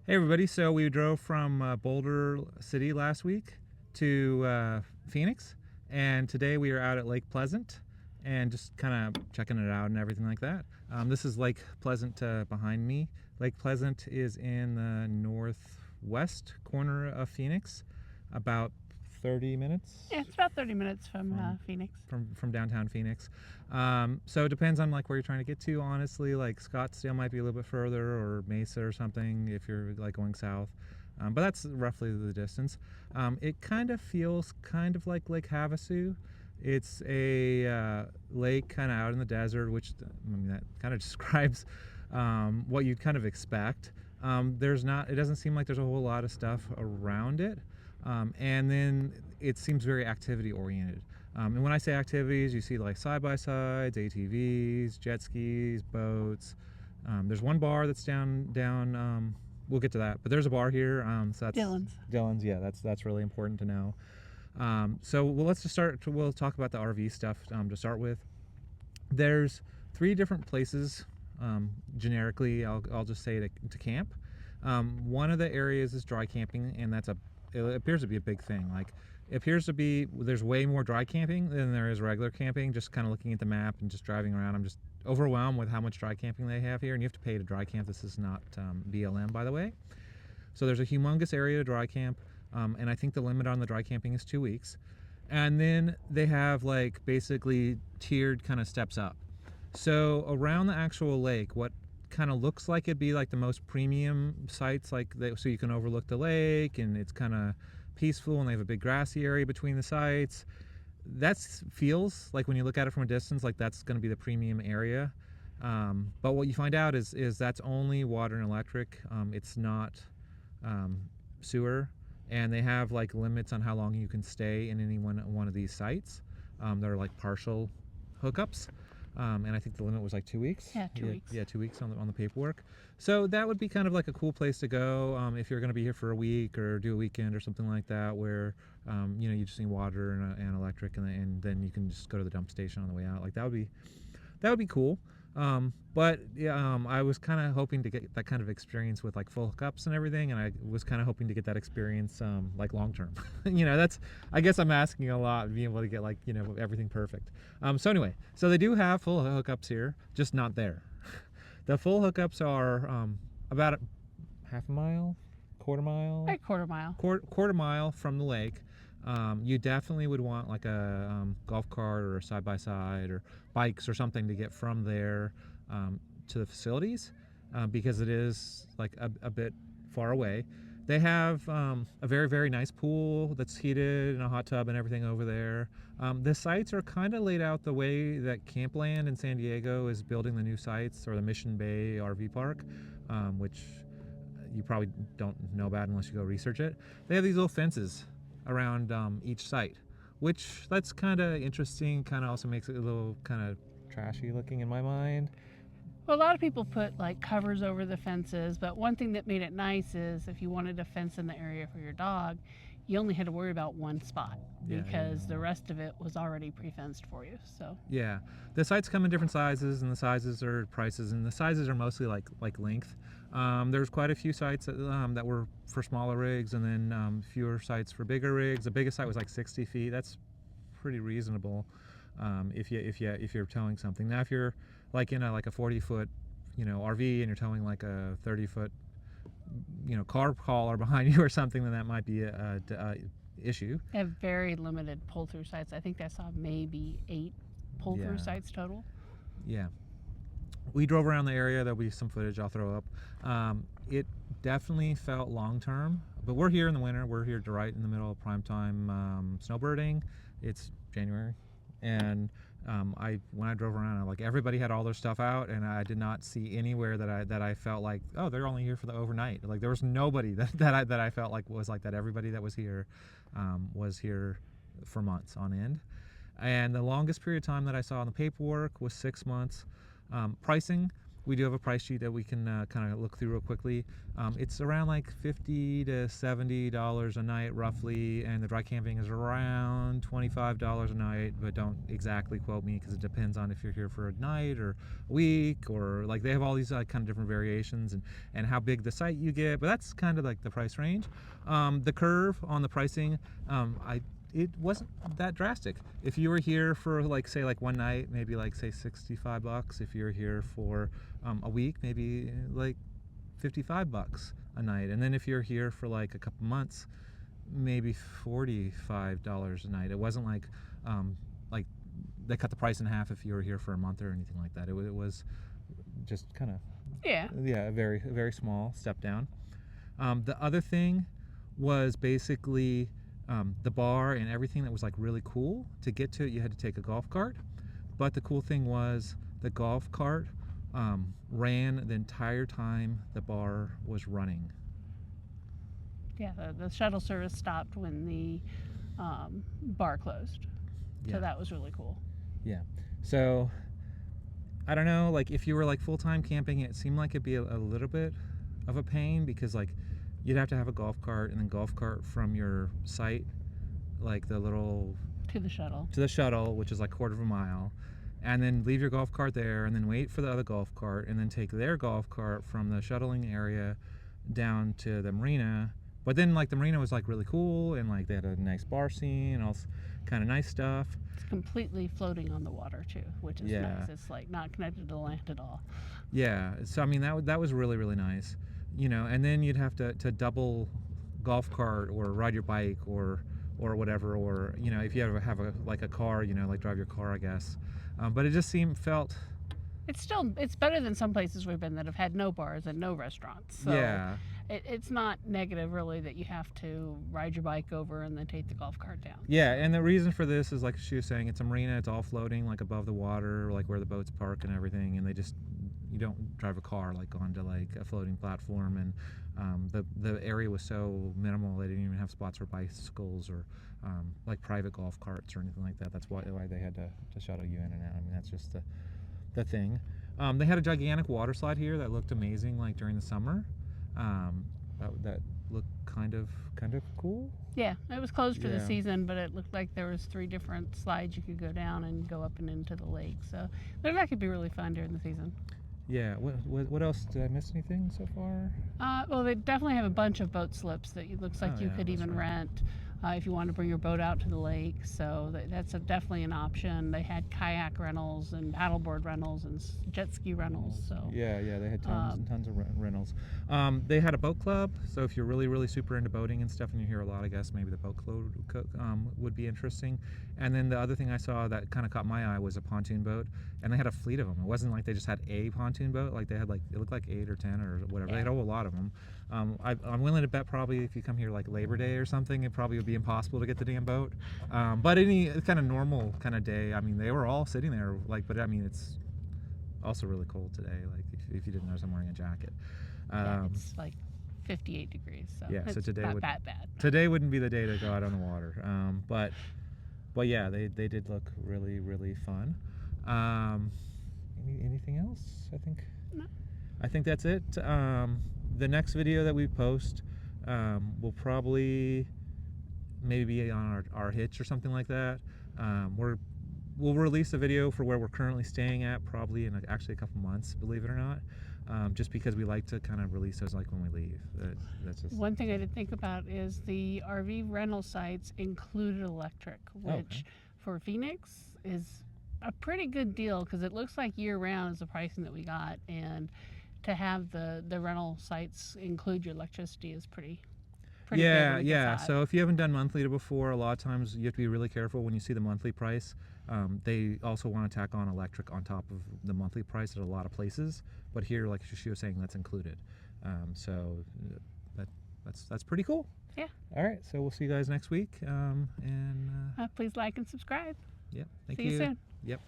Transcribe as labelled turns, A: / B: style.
A: Hey everybody, so we drove from Boulder City last week to Phoenix, and today we are out at Lake Pleasant and just kind of checking it out and everything like that. This is Lake Pleasant behind me. Lake Pleasant is in the northwest corner of Phoenix, about 30 minutes.
B: Yeah, it's about 30 minutes from Phoenix.
A: From downtown Phoenix. So it depends on like where you're trying to get to. Honestly, like Scottsdale might be a little bit further, or Mesa or something if you're like going south. But that's roughly the distance. It kind of feels kind of like Lake Havasu. It's a lake kind of out in the desert, which I mean that kind of describes what you'd kind of expect. It doesn't seem like there's a whole lot of stuff around it. And then it seems very activity oriented. And when I say activities, you see like side-by-sides, ATVs, jet skis, boats. There's one bar that's down. We'll get to that, but there's a bar here. So that's Dylan's. Yeah, that's really important to know. Let's just start. We'll talk about the RV stuff to start with. There's 3 different places. Generically, I'll just say to camp. One of the areas is dry camping, and it appears to be a big thing. Like, it appears to be there's way more dry camping than there is regular camping. Just kind of looking at the map and just driving around, I'm just overwhelmed with how much dry camping they have here. And you have to pay to dry camp. This is not BLM, by the way. So there's a humongous area to dry camp, and I think the limit on the dry camping is 2 weeks. And then they have like basically tiered kind of steps up. So around the actual lake, what kind of looks like it'd be like the most premium sites, so you can overlook the lake and it's kind of peaceful, and they have a big grassy area between the sites. That feels like, when you look at it from a distance, like that's going to be the premium area. But what you find out is that's only water and electric. It's not sewer, and they have like limits on how long you can stay in any one of these sites. They're like partial hookups. And I think the limit was like 2 weeks.
B: Yeah, 2 weeks.
A: Yeah, 2 weeks on the paperwork. So that would be kind of like a cool place to go if you're going to be here for a week or do a weekend or something like that, where you just need water and electric, and then you can just go to the dump station on the way out. Like that would be cool. But yeah, I was kind of hoping to get that kind of experience with like full hookups and everything, and I was kind of hoping to get that experience like long term. I guess I'm asking a lot, being able to get like everything perfect. So anyway, so they do have full hookups here, just not there. The full hookups are about a half a mile, quarter mile,
B: Like quarter mile
A: from the lake. You definitely would want like a golf cart or a side-by-side or bikes or something to get from there to the facilities, because it is like a bit far away. They have a very, very nice pool that's heated and a hot tub and everything over there. The sites are kind of laid out the way that Campland in San Diego is building the new sites, or the Mission Bay RV Park, which you probably don't know about unless you go research it. They have these little fences around each site, which that's kind of interesting. Kind of also makes it a little kind of trashy looking in my mind.
B: Well, a lot of people put like covers over the fences, but one thing that made it nice is if you wanted a fence in the area for your dog, you only had to worry about one spot, because the rest of it was already pre-fenced for you. So
A: yeah, the sites come in different sizes, and the sizes are prices, and the sizes are mostly like length. There's quite a few sites that were for smaller rigs, and then fewer sites for bigger rigs. The biggest site was like 60 feet. That's pretty reasonable if you're towing something. Now, if you're like in a 40-foot RV, and you're towing like a 30-foot car hauler behind you or something, then that might be a issue.
B: they have very limited pull-through sites. I think I saw maybe 8 pull-through sites total.
A: Yeah. We drove around the area. There'll be some footage I'll throw up. It definitely felt long term, but we're here in the winter. We're here right in the middle of prime time snowbirding. It's January, and when I drove around, like, everybody had all their stuff out, and I did not see anywhere that I felt like, oh, they're only here for the overnight. Like, there was nobody that I felt like was like that. Everybody that was here for months on end. And the longest period of time that I saw in the paperwork was 6 months. Pricing we do have a price sheet that we can kind of look through real quickly. It's around like $50 to $70 a night roughly, and the dry camping is around $25 a night, but don't exactly quote me because it depends on if you're here for a night or a week, or like they have all these kind of different variations and how big the site you get, but that's kind of like the price range. The curve on the pricing, it wasn't that drastic. If you were here for like say like one night, maybe like say $65. If you're here for a week, maybe like $55 a night. And then if you're here for like a couple months, maybe $45 a night. It wasn't like they cut the price in half if you were here for a month or anything like that. It was just kind of a very small step down. The other thing was basically the bar and everything that was like really cool. To get to it, you had to take a golf cart. But the cool thing was the golf cart ran the entire time the bar was running.
B: Yeah, the shuttle service stopped when the bar closed.
A: Yeah.
B: So that was really cool.
A: Yeah. So I don't know, like if you were like full-time camping, it seemed like it'd be a little bit of a pain because like you'd have to have a golf cart and then golf cart from your site, like the little
B: to the shuttle,
A: which is like quarter of a mile, and then leave your golf cart there and then wait for the other golf cart and then take their golf cart from the shuttling area down to the marina. But then like the marina was like really cool and like they had a nice bar scene and all kind of nice stuff.
B: It's completely floating on the water too, which is nice. It's like not connected to the land at all.
A: Yeah, so I mean that was really nice, you know. And then you'd have to double golf cart or ride your bike or whatever, or you know, if you ever have a car, you know, like drive your car, I guess. But it just felt.
B: It's better than some places we've been that have had no bars and no restaurants. So
A: yeah.
B: It's not negative really that you have to ride your bike over and then take the golf cart down.
A: Yeah, and the reason for this is like she was saying, it's a marina, it's all floating like above the water, like where the boats park and everything, and you don't drive a car like onto like a floating platform, and the area was so minimal they didn't even have spots for bicycles or like private golf carts or anything like that. That's why they had to shuttle you in and out. I mean, that's just the thing. They had a gigantic water slide here that looked amazing like during the summer. That looked kind of cool.
B: Yeah, it was closed for the season, but it looked like there was 3 different slides you could go down and go up and into the lake. So that could be really fun during the season.
A: Yeah. What else? Did I miss anything so far?
B: Well, they definitely have a bunch of boat slips that it looks like you could even rent if you want to bring your boat out to the lake. So that's definitely an option. They had kayak rentals and paddleboard rentals and jet ski rentals. So
A: yeah, they had tons and tons of rentals. They had a boat club. So if you're really super into boating and stuff, and you hear a lot, I guess maybe the boat club would be interesting. And then the other thing I saw that kind of caught my eye was a pontoon boat, and they had a fleet of them. It wasn't like they just had a pontoon boat. Like they had it looked like 8 or 10 or whatever.
B: Yeah.
A: They had a whole lot of them. I'm willing to bet probably if you come here like Labor Day or something, it probably would be impossible to get the damn boat. But any kind of normal kind of day, I mean, they were all sitting there. Like, but I mean, it's also really cold today. Like, if you didn't notice, I'm wearing a jacket.
B: It's like 58 degrees. So
A: yeah,
B: it's
A: so today
B: not that bad.
A: Today wouldn't be the day to go out on the water. But yeah, they did look really fun. Anything else?
B: No.
A: I think that's it. The next video that we post will probably maybe be on our hitch or something like that. We'll release a video for where we're currently staying at probably in actually a couple months, believe it or not, just because we like to kind of release those like when we leave. That's just
B: one thing I did think about is the RV rental sites included electric, which for Phoenix is a pretty good deal because it looks like year-round is the pricing that we got, and to have the rental sites include your electricity is pretty good when it gets hot.
A: So if you haven't done monthly before, a lot of times you have to be really careful when you see the monthly price. They also want to tack on electric on top of the monthly price at a lot of places, but here, like she was saying, that's included. So that's pretty cool.
B: Yeah.
A: All right, so we'll see you guys next week.
B: Please like and subscribe.
A: Yep. Thank
B: See
A: you.
B: you soon.
A: Yep.